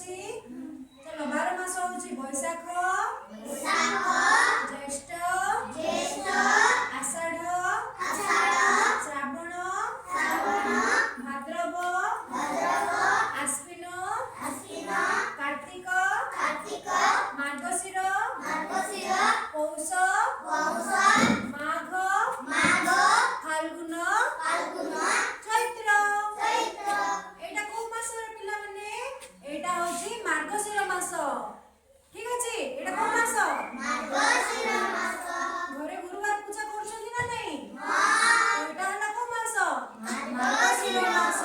होची चलो 12 मास होची बैशाख ज्येष्ठ आषाढ़ श्रावण भाद्रव आश्विन कार्तिक मार्गशीर पौष माघ फाल्गुन चैत्र एटा को मास रे पिला माने एटा होची मार्गशीर मास ठीक अछि एटा को मास घरे गुरुवार पूजा करछथि ना नहीं एटा हला को मास मार्गशीर मास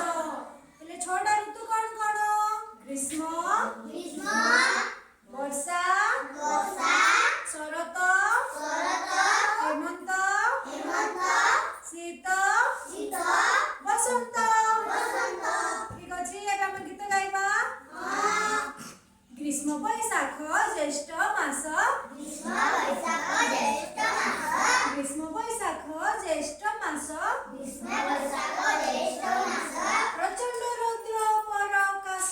એટલે છોટા ઋતુ કોણ કોણ ગ્રીષ્મ वर्षा शरत हेमंत शीत वसंत ठीक अछि ଏବେ ଆମେ ଗୀତ ଗାଇବା ग्रीष्म बैशाख ज्येष्ठ मास ग्रीष्म बैशाख ज्येष्ठ मास प्रचंड रौद्र पराकाश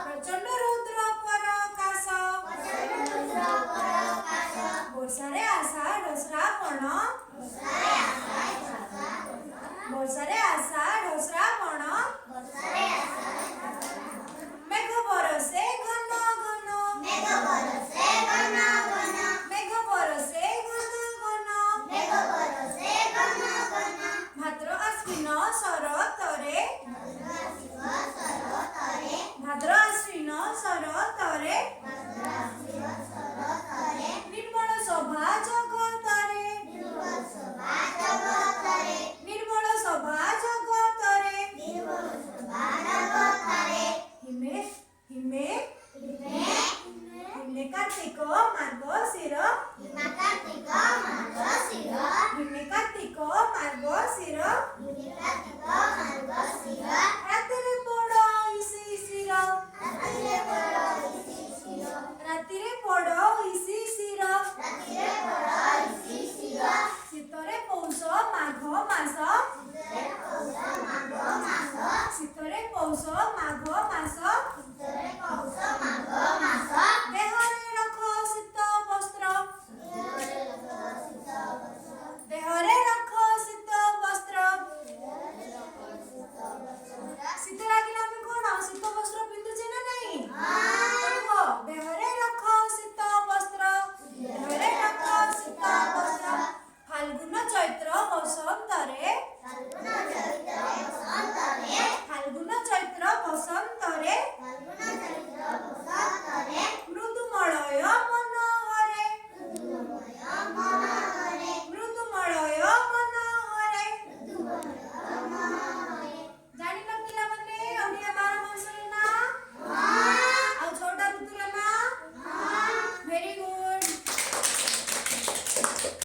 प्रचंड रौद्र पराकाश वर्षारे आषाढ़ श्रावण वर्षारे आषाढ़ श्रावण मेघ बरसे घन घन मेघ बरसे घन घन भाद्र आश्विन शरतरे भाद्र आश्विन शरतरे निर्मल शोभा जगतरे निर्मल शोभा जगतरे हिमे हिमे हिमे कार्तिक मार्गशीर हिमे कार्तिक मार्गशीर रातिरे पड़ो इसी शिर रातिरे पड़ो इसी शिर शीतरे पौष माघ मास शीतरे पौष माघ